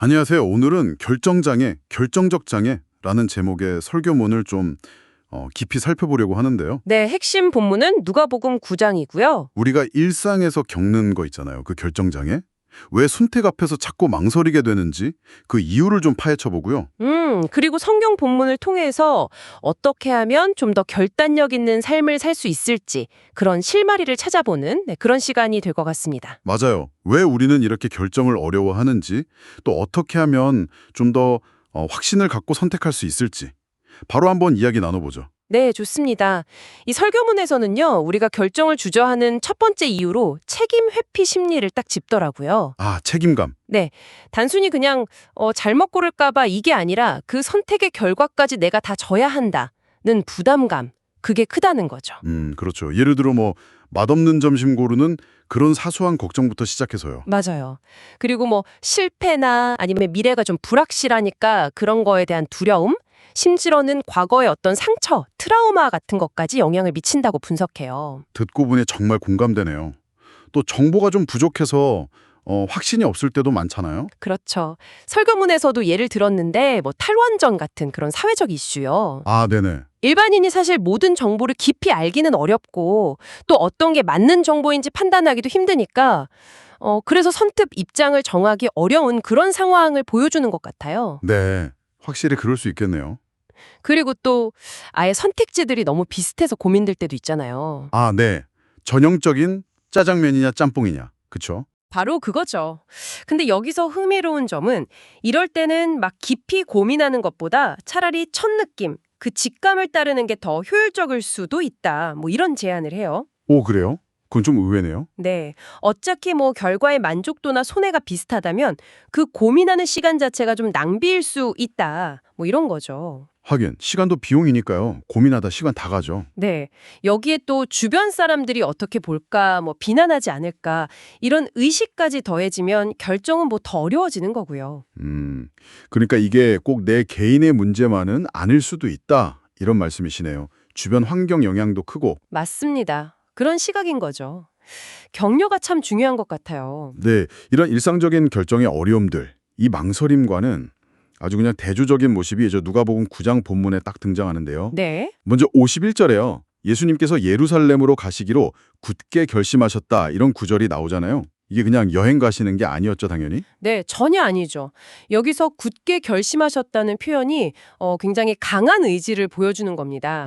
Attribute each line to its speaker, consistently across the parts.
Speaker 1: 안녕하세요. 오늘은 결정장애, 결정적 장애라는 제목의 설교문을 좀 깊이 살펴보려고 하는데요.
Speaker 2: 네, 핵심 본문은 누가복음 9장이고요.
Speaker 1: 우리가 일상에서 겪는 거 있잖아요. 그 결정장애. 왜 선택 앞에서 자꾸 망설이게 되는지 그 이유를 좀 파헤쳐 보고요.
Speaker 2: 그리고 성경 본문을 통해서 어떻게 하면 좀 더 결단력 있는 삶을 살 수 있을지 그런 실마리를 찾아보는 그런 시간이 될 것 같습니다.
Speaker 1: 맞아요. 왜 우리는 이렇게 결정을 어려워하는지, 또 어떻게 하면 좀 더 확신을 갖고 선택할 수 있을지 바로 한번 이야기 나눠보죠.
Speaker 2: 네, 좋습니다. 이 설교문에서는요, 우리가 결정을 주저하는 첫 번째 이유로 책임 회피 심리를 딱 짚더라고요.
Speaker 1: 아, 책임감.
Speaker 2: 네, 단순히 그냥 잘못 고를까 봐 이게 아니라 그 선택의 결과까지 내가 다 져야 한다는 부담감, 그게 크다는 거죠.
Speaker 1: 그렇죠. 예를 들어 맛없는 점심 고르는 그런 사소한 걱정부터 시작해서요.
Speaker 2: 맞아요. 그리고 실패나 아니면 미래가 좀 불확실하니까 그런 거에 대한 두려움, 심지어는 과거의 어떤 상처, 트라우마 같은 것까지 영향을 미친다고 분석해요.
Speaker 1: 듣고 보니 정말 공감되네요. 또 정보가 좀 부족해서 확신이 없을 때도 많잖아요.
Speaker 2: 그렇죠. 설교문에서도 예를 들었는데 탈원전 같은 그런 사회적 이슈요.
Speaker 1: 아, 네네.
Speaker 2: 일반인이 사실 모든 정보를 깊이 알기는 어렵고 또 어떤 게 맞는 정보인지 판단하기도 힘드니까 그래서 선뜻 입장을 정하기 어려운 그런 상황을 보여주는 것 같아요.
Speaker 1: 네, 확실히 그럴 수 있겠네요.
Speaker 2: 그리고 또 아예 선택지들이 너무 비슷해서 고민될 때도 있잖아요.
Speaker 1: 아, 네. 전형적인 짜장면이냐 짬뽕이냐. 그쵸?
Speaker 2: 바로 그거죠. 근데 여기서 흥미로운 점은 이럴 때는 막 깊이 고민하는 것보다 차라리 첫 느낌, 그 직감을 따르는 게 더 효율적일 수도 있다. 이런 제안을 해요.
Speaker 1: 오, 그래요? 그건 좀 의외네요.
Speaker 2: 네. 어차피 결과의 만족도나 손해가 비슷하다면 그 고민하는 시간 자체가 좀 낭비일 수 있다. 이런 거죠.
Speaker 1: 하긴 시간도 비용이니까요. 고민하다 시간 다 가죠.
Speaker 2: 네. 여기에 또 주변 사람들이 어떻게 볼까, 비난하지 않을까, 이런 의식까지 더해지면 결정은 더 어려워지는 거고요.
Speaker 1: 그러니까 이게 꼭 내 개인의 문제만은 아닐 수도 있다. 이런 말씀이시네요. 주변 환경 영향도 크고.
Speaker 2: 맞습니다. 그런 시각인 거죠. 격려가 참 중요한 것 같아요.
Speaker 1: 네, 이런 일상적인 결정의 어려움들, 이 망설임과는 아주 그냥 대조적인 모습이 저 누가복음 9장 본문에 딱 등장하는데요.
Speaker 2: 네.
Speaker 1: 먼저 51절에요. 예수님께서 예루살렘으로 가시기로 굳게 결심하셨다. 이런 구절이 나오잖아요. 이게 그냥 여행 가시는 게 아니었죠, 당연히.
Speaker 2: 네, 전혀 아니죠. 여기서 굳게 결심하셨다는 표현이 굉장히 강한 의지를 보여주는 겁니다.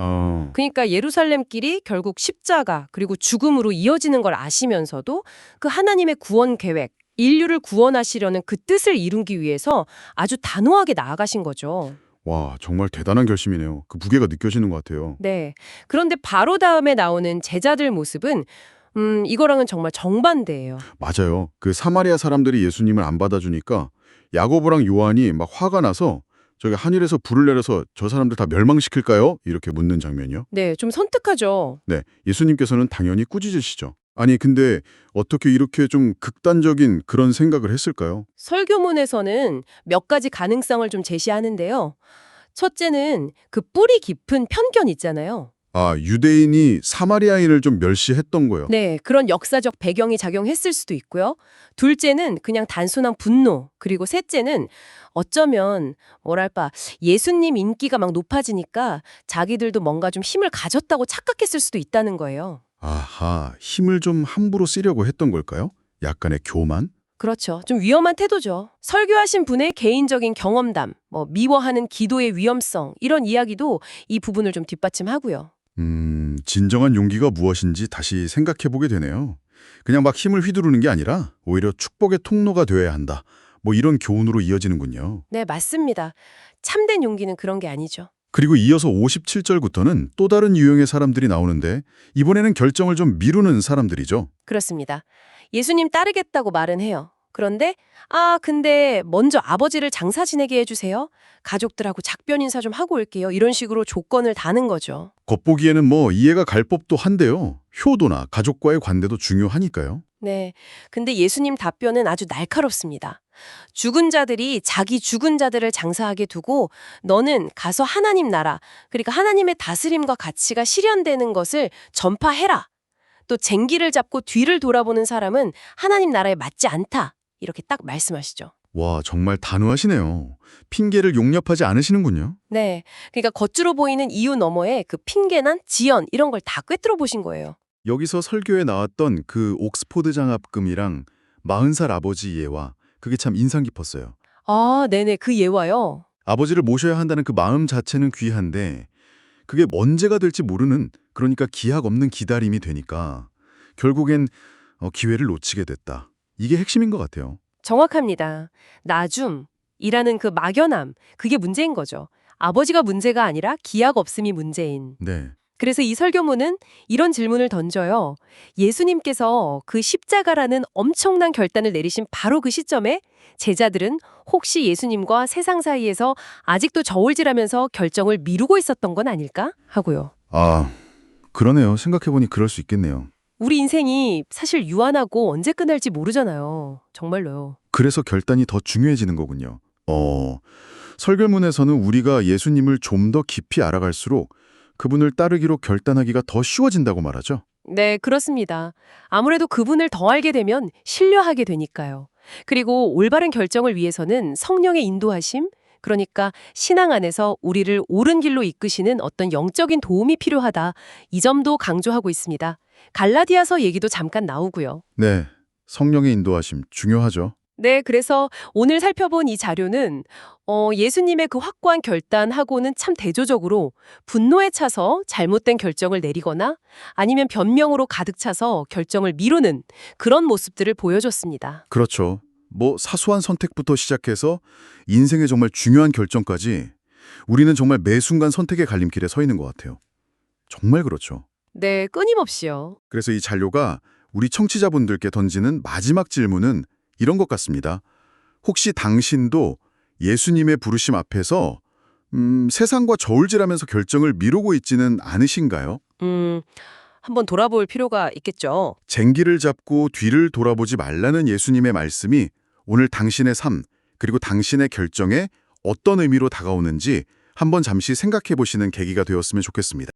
Speaker 2: 그러니까 예루살렘길이 결국 십자가 그리고 죽음으로 이어지는 걸 아시면서도 그 하나님의 구원 계획, 인류를 구원하시려는 그 뜻을 이루기 위해서 아주 단호하게 나아가신 거죠.
Speaker 1: 와, 정말 대단한 결심이네요. 그 무게가 느껴지는 것 같아요.
Speaker 2: 네. 그런데 바로 다음에 나오는 제자들 모습은 이거랑은 정말 정반대예요.
Speaker 1: 맞아요. 그 사마리아 사람들이 예수님을 안 받아주니까 야고보랑 요한이 막 화가 나서 저기 하늘에서 불을 내려서 저 사람들 다 멸망시킬까요? 이렇게 묻는 장면이요.
Speaker 2: 네, 좀 선택하죠.
Speaker 1: 네, 예수님께서는 당연히 꾸짖으시죠. 아니 근데 어떻게 이렇게 좀 극단적인 그런 생각을 했을까요?
Speaker 2: 설교문에서는 몇 가지 가능성을 좀 제시하는데요. 첫째는 그 뿌리 깊은 편견 있잖아요.
Speaker 1: 아, 유대인이 사마리아인을 좀 멸시했던 거요.
Speaker 2: 네, 그런 역사적 배경이 작용했을 수도 있고요. 둘째는 그냥 단순한 분노, 그리고 셋째는 어쩌면 뭐랄까 예수님 인기가 막 높아지니까 자기들도 뭔가 좀 힘을 가졌다고 착각했을 수도 있다는 거예요.
Speaker 1: 아하, 힘을 좀 함부로 쓰려고 했던 걸까요? 약간의 교만?
Speaker 2: 그렇죠. 좀 위험한 태도죠. 설교하신 분의 개인적인 경험담, 미워하는 기도의 위험성, 이런 이야기도 이 부분을 좀 뒷받침하고요.
Speaker 1: 진정한 용기가 무엇인지 다시 생각해보게 되네요. 그냥 막 힘을 휘두르는 게 아니라 오히려 축복의 통로가 되어야 한다. 이런 교훈으로 이어지는군요.
Speaker 2: 네, 맞습니다. 참된 용기는 그런 게 아니죠.
Speaker 1: 그리고 이어서 57절부터는 또 다른 유형의 사람들이 나오는데 이번에는 결정을 좀 미루는 사람들이죠.
Speaker 2: 그렇습니다. 예수님 따르겠다고 말은 해요. 그런데 근데 먼저 아버지를 장사 지내게 해주세요. 가족들하고 작별 인사 좀 하고 올게요. 이런 식으로 조건을 다는 거죠.
Speaker 1: 겉보기에는 이해가 갈 법도 한데요. 효도나 가족과의 관계도 중요하니까요.
Speaker 2: 네. 근데 예수님 답변은 아주 날카롭습니다. 죽은 자들이 자기 죽은 자들을 장사하게 두고 너는 가서 하나님 나라, 그러니까 하나님의 다스림과 가치가 실현되는 것을 전파해라. 또 쟁기를 잡고 뒤를 돌아보는 사람은 하나님 나라에 맞지 않다. 이렇게 딱 말씀하시죠.
Speaker 1: 와, 정말 단호하시네요. 핑계를 용납하지 않으시는군요.
Speaker 2: 네. 그러니까 겉으로 보이는 이유 너머에 그 핑계난 지연 이런 걸 다 꿰뚫어 보신 거예요.
Speaker 1: 여기서 설교에 나왔던 그 옥스포드 장학금이랑 40살 아버지 예와 그게 참 인상 깊었어요.
Speaker 2: 아, 네네. 그 예화요.
Speaker 1: 아버지를 모셔야 한다는 그 마음 자체는 귀한데 그게 언제가 될지 모르는, 그러니까 기약 없는 기다림이 되니까 결국엔 기회를 놓치게 됐다. 이게 핵심인 것 같아요.
Speaker 2: 정확합니다. 나중이라는 그 막연함, 그게 문제인 거죠. 아버지가 문제가 아니라 기약 없음이 문제인.
Speaker 1: 네.
Speaker 2: 그래서 이 설교문은 이런 질문을 던져요. 예수님께서 그 십자가라는 엄청난 결단을 내리신 바로 그 시점에 제자들은 혹시 예수님과 세상 사이에서 아직도 저울질하면서 결정을 미루고 있었던 건 아닐까? 하고요.
Speaker 1: 아, 그러네요. 생각해보니 그럴 수 있겠네요.
Speaker 2: 우리 인생이 사실 유한하고 언제 끝날지 모르잖아요. 정말로요.
Speaker 1: 그래서 결단이 더 중요해지는 거군요. 설교문에서는 우리가 예수님을 좀 더 깊이 알아갈수록 그분을 따르기로 결단하기가 더 쉬워진다고 말하죠.
Speaker 2: 네, 그렇습니다. 아무래도 그분을 더 알게 되면 신뢰하게 되니까요. 그리고 올바른 결정을 위해서는 성령의 인도하심, 그러니까 신앙 안에서 우리를 옳은 길로 이끄시는 어떤 영적인 도움이 필요하다. 이 점도 강조하고 있습니다. 갈라디아서 얘기도 잠깐 나오고요.
Speaker 1: 네, 성령의 인도하심 중요하죠.
Speaker 2: 네, 그래서 오늘 살펴본 이 자료는 예수님의 그 확고한 결단하고는 참 대조적으로 분노에 차서 잘못된 결정을 내리거나 아니면 변명으로 가득 차서 결정을 미루는 그런 모습들을 보여줬습니다.
Speaker 1: 그렇죠. 사소한 선택부터 시작해서 인생의 정말 중요한 결정까지 우리는 정말 매 순간 선택의 갈림길에 서 있는 것 같아요. 정말 그렇죠.
Speaker 2: 네, 끊임없이요.
Speaker 1: 그래서 이 잔료가 우리 청취자분들께 던지는 마지막 질문은 이런 것 같습니다. 혹시 당신도 예수님의 부르심 앞에서 세상과 저울질하면서 결정을 미루고 있지는 않으신가요?
Speaker 2: 한번 돌아볼 필요가 있겠죠.
Speaker 1: 쟁기를 잡고 뒤를 돌아보지 말라는 예수님의 말씀이 오늘 당신의 삶, 그리고 당신의 결정에 어떤 의미로 다가오는지 한번 잠시 생각해 보시는 계기가 되었으면 좋겠습니다.